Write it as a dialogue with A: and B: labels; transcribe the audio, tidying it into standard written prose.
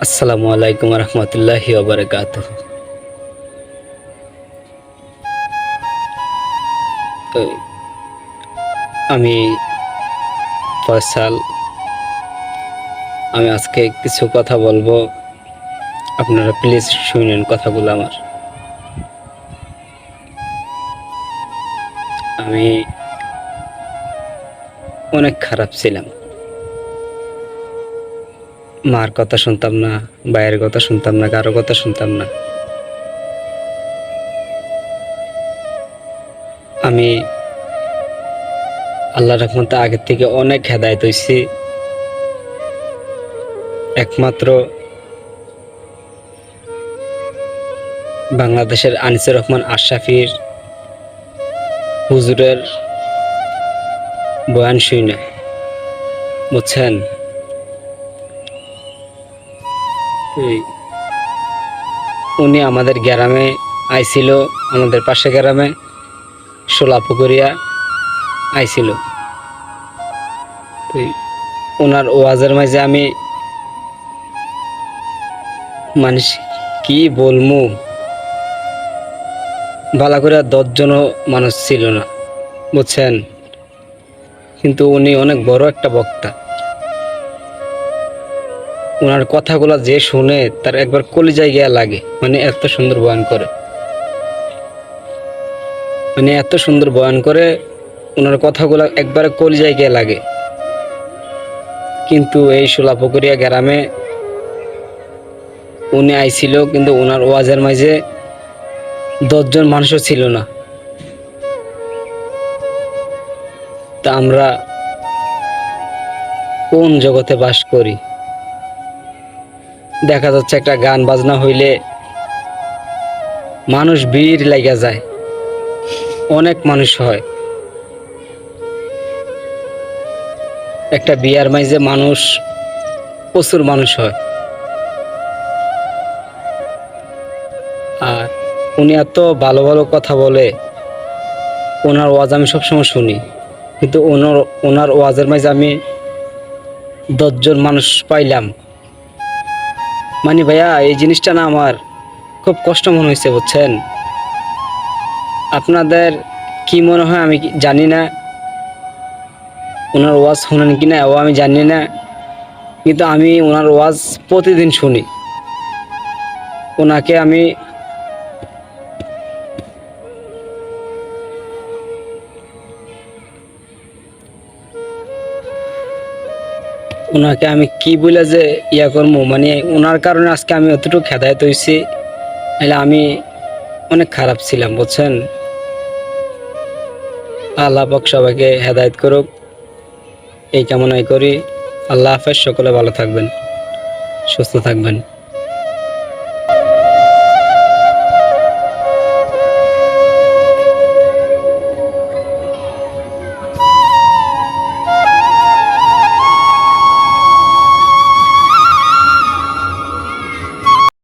A: আসসালামু আলাইকুম রহমতুল্লাহি ওবারাকাতুহু। তো আমি ফয়সাল। আমি আজকে কিছু কথা বলবো, আপনারা প্লিজ শুনেন কথাগুলো আমার। আমি অনেক খারাপ ছিলাম। মার কথা শুনতাম না, ভাইয়ের কথা শুনতাম না, কারো কথা শুনতাম না। আমি আল্লাহর রহমতে আগের থেকে অনেক হেদায়েত হইছি। একমাত্র বাংলাদেশের আনিসুর রহমান আশরাফির হুজুরের বয়ান শুনে, বুঝছেন? উনি আমাদের গ্রামে আইছিল, আমাদের পাশে গ্রামে সোলাপুকুরিয়া আইছিল। তো ওনার ওয়াজের মাঝে আমি মানুষ কি বলমু, বালা করে 10 জনও মানুষ ছিল না, বুঝছেন? কিন্তু উনি অনেক বড় একটা বক্তা। ওনার কথাগুলো যে শুনে তার একবার কলিজায় গিয়া লাগে, মানে এত সুন্দর বয়ান করে, মানে এত সুন্দর বয়ান করে, ওনার কথাগুলো একবারে কলিজায় গিয়া লাগে। কিন্তু এই সোলাপুকুরিয়া গ্রামে উনি আইছিল, কিন্তু ওনার ওয়াজের মাঝে 10 জন মানুষও ছিল না। তা আমরা কোন জগতে বাস করি? দেখা যাচ্ছে একটা গান বাজনা হইলে মানুষ ভিড় লাগা যায়, অনেক মানুষ হয়। একটা বিয়ার মাঝে মানুষ, প্রচুর মানুষ হয়। আর উনি এত ভালো ভালো কথা বলে, ওনার ওয়াজ আমি সবসময় শুনি। কিন্তু ওনার ওয়াজের মাঝে আমি 10 জন মানুষ পাইলাম, মানে ভাইয়া এই জিনিসটা না আমার খুব কষ্ট মনে হয়েছে, বুঝছেন? আপনাদের কি মনে হয় আমি জানি না, ওনার ওয়াজ শুনেন কিনা ও আমি জানি না, কিন্তু আমি ওনার ওয়াজ প্রতিদিন শুনি। ওনাকে আমি কি বলে যে ইয়া করবো, মানে ওনার কারণে আজকে আমি অতটুকু হেদায়েত হয়েছি। নাহলে আমি অনেক খারাপ ছিলাম, বুঝছেন? আল্লাহ পাক সবাইকে হেদায়েত করুক, এই কামনাই করি। আল্লাহ হাফেজ। সকলে ভালো থাকবেন, সুস্থ থাকবেন।